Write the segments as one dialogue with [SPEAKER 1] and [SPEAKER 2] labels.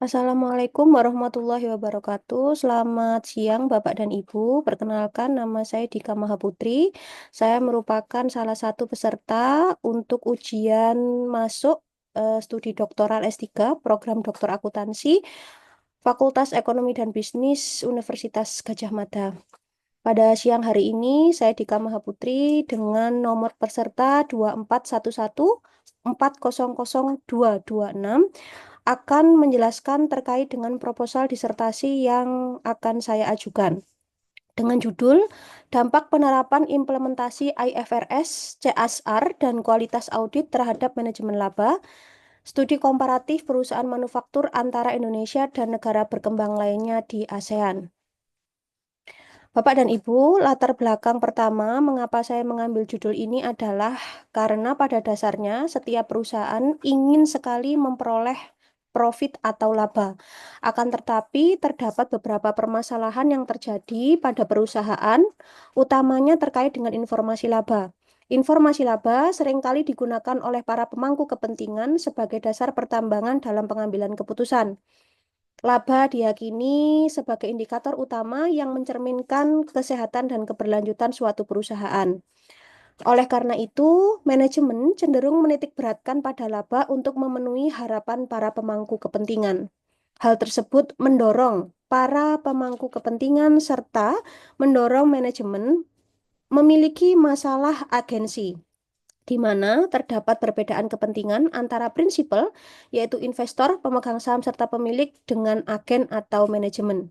[SPEAKER 1] Assalamualaikum warahmatullahi wabarakatuh. Selamat siang Bapak dan Ibu. Perkenalkan nama saya Dika Mahaputri. Saya merupakan salah satu peserta untuk ujian masuk studi doktoral S3 program Doktor Akuntansi Fakultas Ekonomi dan Bisnis Universitas Gadjah Mada. Pada siang hari ini saya Dika Mahaputri dengan nomor peserta 24114000226 akan menjelaskan terkait dengan proposal disertasi yang akan saya ajukan. Dengan judul Dampak Penerapan Implementasi IFRS, CSR, dan Kualitas Audit Terhadap Manajemen Laba, Studi Komparatif Perusahaan Manufaktur antara Indonesia dan negara berkembang lainnya di ASEAN. Bapak dan Ibu, latar belakang pertama mengapa saya mengambil judul ini adalah karena pada dasarnya setiap perusahaan ingin sekali memperoleh profit atau laba. Akan tetapi terdapat beberapa permasalahan yang terjadi pada perusahaan, utamanya terkait dengan informasi laba. Informasi laba seringkali digunakan oleh para pemangku kepentingan sebagai dasar pertambangan dalam pengambilan keputusan. Laba diyakini sebagai indikator utama yang mencerminkan kesehatan dan keberlanjutan suatu perusahaan. Oleh karena itu, manajemen cenderung menitikberatkan pada laba untuk memenuhi harapan para pemangku kepentingan. Hal tersebut mendorong para pemangku kepentingan serta mendorong manajemen memiliki masalah agensi, di mana terdapat perbedaan kepentingan antara prinsipal, yaitu investor, pemegang saham, serta pemilik dengan agen atau manajemen.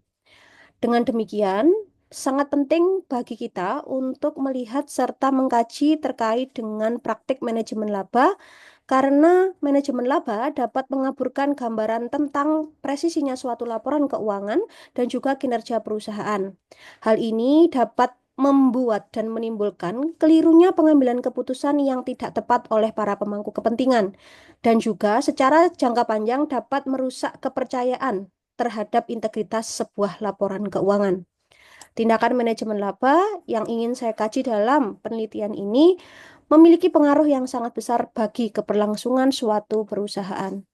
[SPEAKER 1] Dengan demikian, sangat penting bagi kita untuk melihat serta mengkaji terkait dengan praktik manajemen laba, karena manajemen laba dapat mengaburkan gambaran tentang presisinya suatu laporan keuangan dan juga kinerja perusahaan. Hal ini dapat membuat dan menimbulkan kelirunya pengambilan keputusan yang tidak tepat oleh para pemangku kepentingan, dan juga secara jangka panjang dapat merusak kepercayaan terhadap integritas sebuah laporan keuangan. Tindakan manajemen laba yang ingin saya kaji dalam penelitian ini memiliki pengaruh yang sangat besar bagi keberlangsungan suatu perusahaan.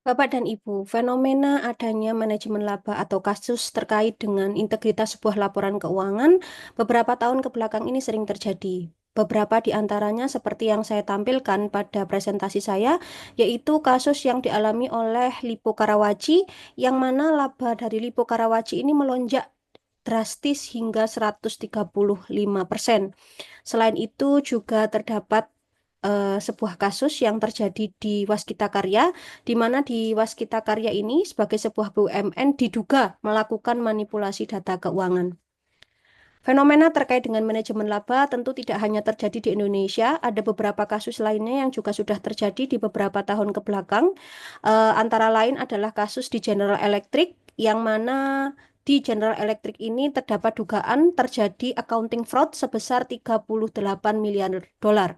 [SPEAKER 1] Bapak dan Ibu, fenomena adanya manajemen laba atau kasus terkait dengan integritas sebuah laporan keuangan beberapa tahun ke belakang ini sering terjadi. Beberapa di antaranya seperti yang saya tampilkan pada presentasi saya, yaitu kasus yang dialami oleh Lippo Karawaci, yang mana laba dari Lippo Karawaci ini melonjak drastis hingga 135%. Selain itu juga terdapat sebuah kasus yang terjadi di Waskita Karya, di mana di Waskita Karya ini sebagai sebuah BUMN diduga melakukan manipulasi data keuangan. Fenomena terkait dengan manajemen laba tentu tidak hanya terjadi di Indonesia, ada beberapa kasus lainnya yang juga sudah terjadi di beberapa tahun ke belakang. Antara lain adalah kasus di General Electric, yang mana di General Electric ini terdapat dugaan terjadi accounting fraud sebesar 38 miliar dolar.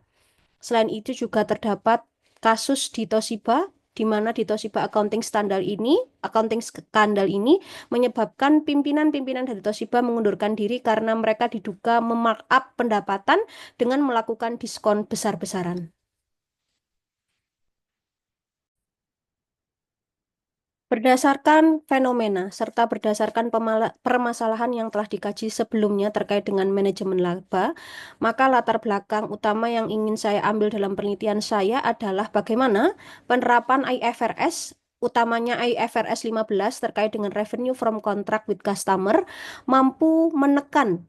[SPEAKER 1] Selain itu juga terdapat kasus di Toshiba, di mana di Toshiba accounting skandal ini menyebabkan pimpinan-pimpinan dari Toshiba mengundurkan diri karena mereka diduga memarkup pendapatan dengan melakukan diskon besar-besaran. Berdasarkan fenomena serta berdasarkan permasalahan yang telah dikaji sebelumnya terkait dengan manajemen laba, maka latar belakang utama yang ingin saya ambil dalam penelitian saya adalah bagaimana penerapan IFRS, utamanya IFRS 15 terkait dengan revenue from contract with customer, mampu menekan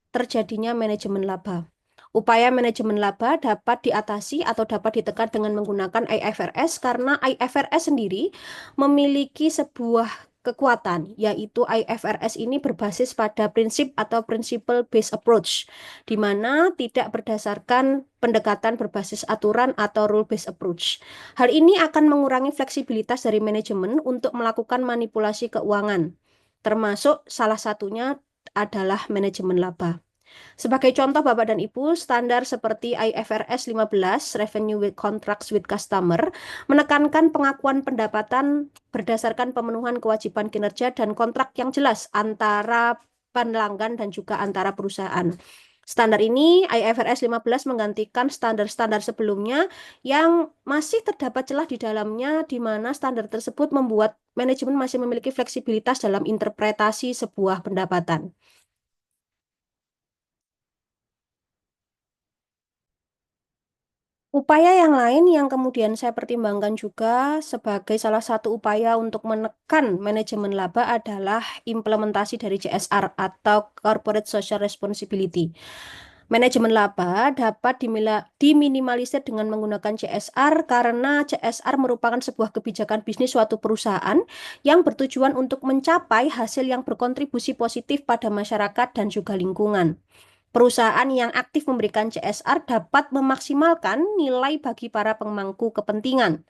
[SPEAKER 1] terjadinya manajemen laba. Upaya manajemen laba dapat diatasi atau dapat ditekan dengan menggunakan IFRS, karena IFRS sendiri memiliki sebuah kekuatan, yaitu IFRS ini berbasis pada prinsip atau principle based approach, di mana tidak berdasarkan pendekatan berbasis aturan atau rule based approach. Hal ini akan mengurangi fleksibilitas dari manajemen untuk melakukan manipulasi keuangan, termasuk salah satunya adalah manajemen laba. Sebagai contoh Bapak dan Ibu, standar seperti IFRS 15, Revenue with Contracts with Customer, menekankan pengakuan pendapatan berdasarkan pemenuhan kewajiban kinerja dan kontrak yang jelas antara pelanggan dan juga antara perusahaan. Standar ini IFRS 15 menggantikan standar-standar sebelumnya yang masih terdapat celah di dalamnya, di mana standar tersebut membuat manajemen masih memiliki fleksibilitas dalam interpretasi sebuah pendapatan. Upaya yang lain yang kemudian saya pertimbangkan juga sebagai salah satu upaya untuk menekan manajemen laba adalah implementasi dari CSR atau Corporate Social Responsibility. Manajemen laba dapat diminimalisir dengan menggunakan CSR karena CSR merupakan sebuah kebijakan bisnis suatu perusahaan yang bertujuan untuk mencapai hasil yang berkontribusi positif pada masyarakat dan juga lingkungan. Perusahaan yang aktif memberikan CSR dapat memaksimalkan nilai bagi para pemangku kepentingan,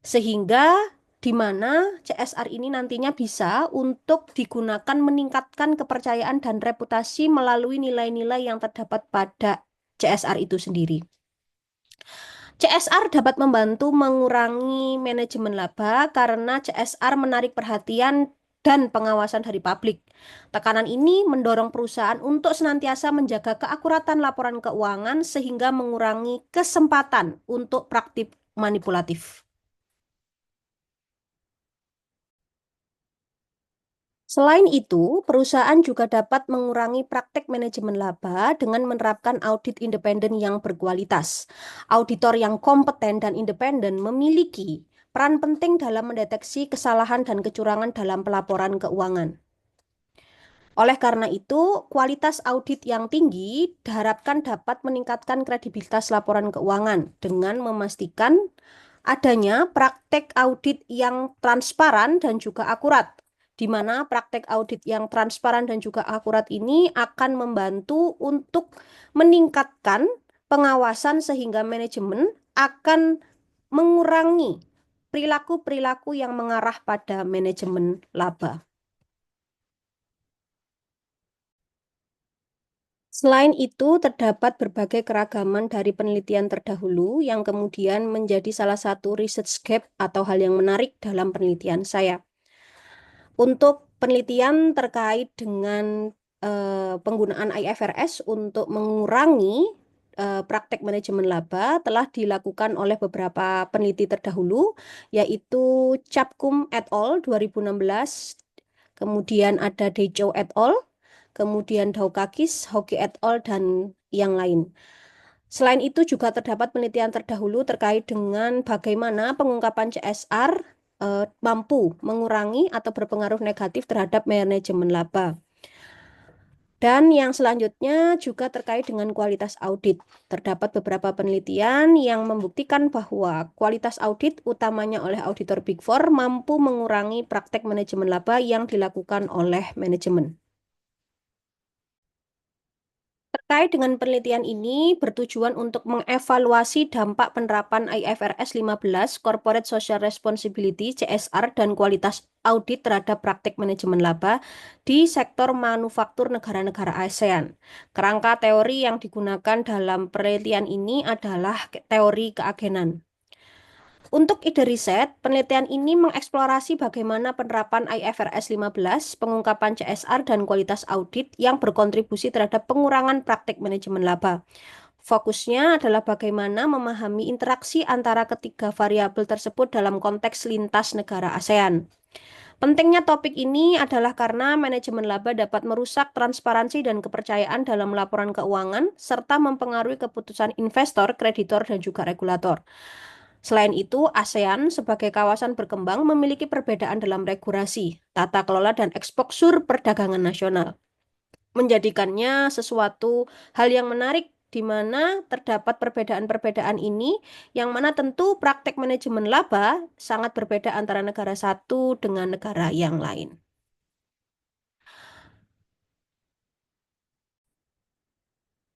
[SPEAKER 1] sehingga di mana CSR ini nantinya bisa untuk digunakan meningkatkan kepercayaan dan reputasi melalui nilai-nilai yang terdapat pada CSR itu sendiri. CSR dapat membantu mengurangi manajemen laba karena CSR menarik perhatian dan pengawasan dari publik. Tekanan ini mendorong perusahaan untuk senantiasa menjaga keakuratan laporan keuangan sehingga mengurangi kesempatan untuk praktik manipulatif. Selain itu, perusahaan juga dapat mengurangi praktek manajemen laba dengan menerapkan audit independen yang berkualitas. Auditor yang kompeten dan independen memiliki peran penting dalam mendeteksi kesalahan dan kecurangan dalam pelaporan keuangan. Oleh karena itu, kualitas audit yang tinggi diharapkan dapat meningkatkan kredibilitas laporan keuangan dengan memastikan adanya praktek audit yang transparan dan juga akurat, di mana praktek audit yang transparan dan juga akurat ini akan membantu untuk meningkatkan pengawasan sehingga manajemen akan mengurangi perilaku-perilaku yang mengarah pada manajemen laba. Selain itu, terdapat berbagai keragaman dari penelitian terdahulu yang kemudian menjadi salah satu research gap atau hal yang menarik dalam penelitian saya. Untuk penelitian terkait dengan penggunaan IFRS untuk mengurangi praktek manajemen laba telah dilakukan oleh beberapa peneliti terdahulu, yaitu Capcom et al. 2016, kemudian ada Dejo et al., kemudian Daukakis, Hoki et al., dan yang lain. Selain itu juga terdapat penelitian terdahulu terkait dengan bagaimana pengungkapan CSR mampu mengurangi atau berpengaruh negatif terhadap manajemen laba. Dan yang selanjutnya juga terkait dengan kualitas audit. Terdapat beberapa penelitian yang membuktikan bahwa kualitas audit, utamanya oleh auditor Big Four, mampu mengurangi praktek manajemen laba yang dilakukan oleh manajemen. Terkait dengan penelitian ini bertujuan untuk mengevaluasi dampak penerapan IFRS 15 Corporate Social Responsibility CSR dan kualitas audit terhadap praktik manajemen laba di sektor manufaktur negara-negara ASEAN. Kerangka teori yang digunakan dalam penelitian ini adalah teori keagenan. Untuk ide riset, penelitian ini mengeksplorasi bagaimana penerapan IFRS 15, pengungkapan CSR, dan kualitas audit yang berkontribusi terhadap pengurangan praktik manajemen laba. Fokusnya adalah bagaimana memahami interaksi antara ketiga variabel tersebut dalam konteks lintas negara ASEAN. Pentingnya topik ini adalah karena manajemen laba dapat merusak transparansi dan kepercayaan dalam laporan keuangan, serta mempengaruhi keputusan investor, kreditor, dan juga regulator. Selain itu, ASEAN sebagai kawasan berkembang memiliki perbedaan dalam regulasi, tata kelola, dan eksposur perdagangan nasional, menjadikannya sesuatu hal yang menarik di mana terdapat perbedaan-perbedaan ini, yang mana tentu praktek manajemen laba sangat berbeda antara negara satu dengan negara yang lain.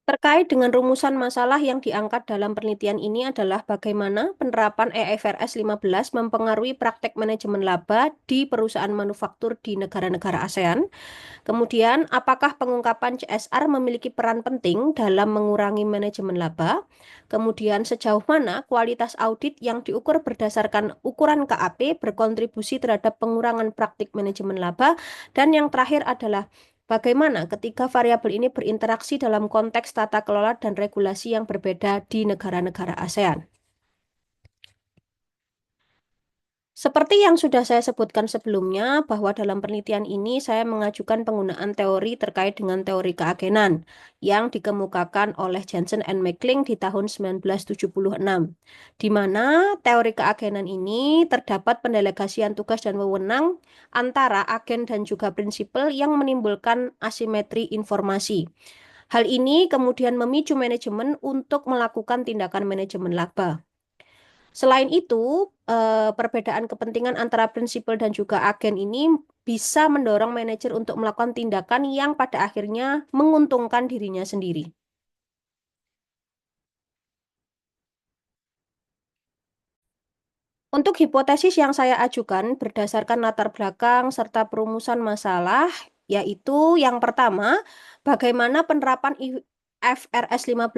[SPEAKER 1] Terkait dengan rumusan masalah yang diangkat dalam penelitian ini adalah bagaimana penerapan IFRS 15 mempengaruhi praktek manajemen laba di perusahaan manufaktur di negara-negara ASEAN. Kemudian, apakah pengungkapan CSR memiliki peran penting dalam mengurangi manajemen laba? Kemudian, sejauh mana kualitas audit yang diukur berdasarkan ukuran KAP berkontribusi terhadap pengurangan praktik manajemen laba? Dan yang terakhir adalah Bagaimana ketika variabel ini berinteraksi dalam konteks tata kelola dan regulasi yang berbeda di negara-negara ASEAN? Seperti yang sudah saya sebutkan sebelumnya, bahwa dalam penelitian ini saya mengajukan penggunaan teori terkait dengan teori keagenan yang dikemukakan oleh Jensen and Meckling di tahun 1976, di mana teori keagenan ini terdapat pendelegasian tugas dan wewenang antara agen dan juga prinsipal yang menimbulkan asimetri informasi. Hal ini kemudian memicu manajemen untuk melakukan tindakan manajemen laba. Selain itu, perbedaan kepentingan antara prinsipal dan juga agen ini bisa mendorong manajer untuk melakukan tindakan yang pada akhirnya menguntungkan dirinya sendiri. Untuk hipotesis yang saya ajukan berdasarkan latar belakang serta perumusan masalah, yaitu yang pertama, bagaimana penerapan IFRS 15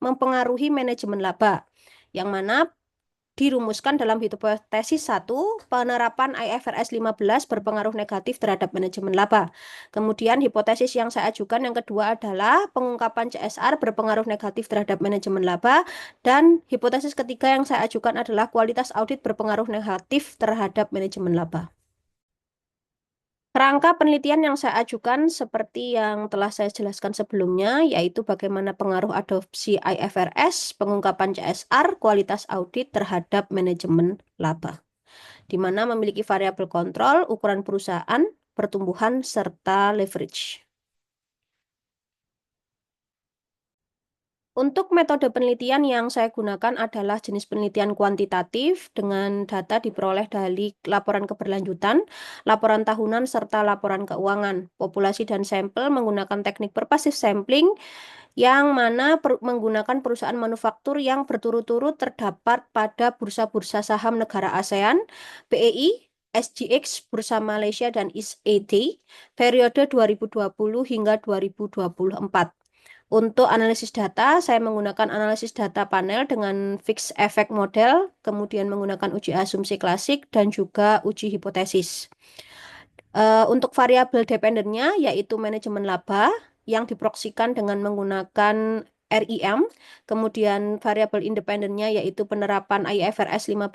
[SPEAKER 1] mempengaruhi manajemen laba, yang mana dirumuskan dalam hipotesis 1, penerapan IFRS 15 berpengaruh negatif terhadap manajemen laba. Kemudian hipotesis yang saya ajukan yang kedua adalah pengungkapan CSR berpengaruh negatif terhadap manajemen laba. Dan hipotesis ketiga yang saya ajukan adalah kualitas audit berpengaruh negatif terhadap manajemen laba. Kerangka penelitian yang saya ajukan seperti yang telah saya jelaskan sebelumnya, yaitu bagaimana pengaruh adopsi IFRS, pengungkapan CSR, kualitas audit terhadap manajemen laba, di mana memiliki variabel kontrol, ukuran perusahaan, pertumbuhan, serta leverage. Untuk metode penelitian yang saya gunakan adalah jenis penelitian kuantitatif dengan data diperoleh dari laporan keberlanjutan, laporan tahunan, serta laporan keuangan. Populasi dan sampel menggunakan teknik purposive sampling yang mana menggunakan perusahaan manufaktur yang berturut-turut terdapat pada bursa-bursa saham negara ASEAN, BEI, SGX, Bursa Malaysia, dan East AD, periode 2020 hingga 2024. Untuk analisis data, saya menggunakan analisis data panel dengan fixed effect model, kemudian menggunakan uji asumsi klasik, dan juga uji hipotesis. Untuk variabel dependennya, yaitu manajemen laba, yang diproksikan dengan menggunakan RIM, kemudian variabel independennya yaitu penerapan IFRS 15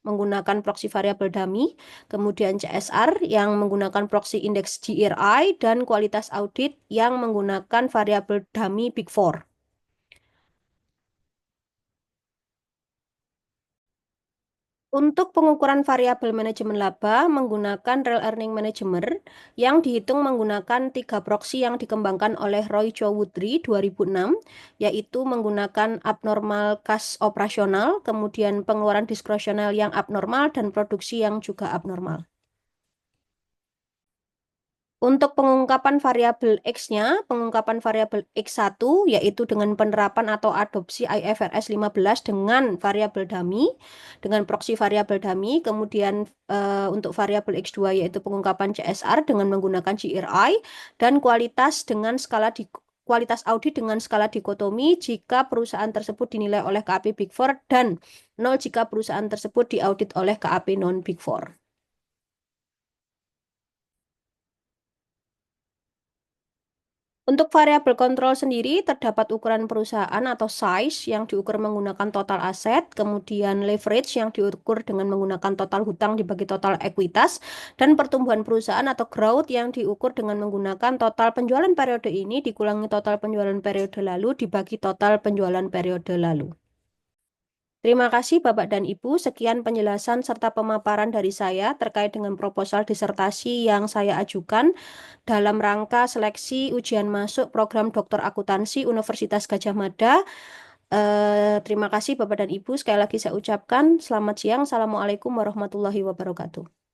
[SPEAKER 1] menggunakan proksi variabel dummy, kemudian CSR yang menggunakan proksi indeks GRI, dan kualitas audit yang menggunakan variabel dummy Big Four. Untuk pengukuran variabel manajemen laba menggunakan Real Earning Manager yang dihitung menggunakan 3 proksi yang dikembangkan oleh Roy Chowdhury 2006, yaitu menggunakan abnormal kas operasional, kemudian pengeluaran diskresional yang abnormal, dan produksi yang juga abnormal. Untuk pengungkapan variabel X-nya, pengungkapan variabel X1 yaitu dengan penerapan atau adopsi IFRS 15 dengan variabel dummy, dengan proksi variabel dummy, kemudian untuk variabel X2 yaitu pengungkapan CSR dengan menggunakan GRI, dan kualitas audit dengan skala dikotomi jika perusahaan tersebut dinilai oleh KAP Big Four dan 0 jika perusahaan tersebut diaudit oleh KAP non Big Four. Untuk variabel kontrol sendiri, terdapat ukuran perusahaan atau size yang diukur menggunakan total aset, kemudian leverage yang diukur dengan menggunakan total hutang dibagi total ekuitas, dan pertumbuhan perusahaan atau growth yang diukur dengan menggunakan total penjualan periode ini dikurangi total penjualan periode lalu dibagi total penjualan periode lalu. Terima kasih Bapak dan Ibu, sekian penjelasan serta pemaparan dari saya terkait dengan proposal disertasi yang saya ajukan dalam rangka seleksi ujian masuk program Doktor Akuntansi Universitas Gadjah Mada. Terima kasih Bapak dan Ibu, sekali lagi saya ucapkan selamat siang. Assalamualaikum warahmatullahi wabarakatuh.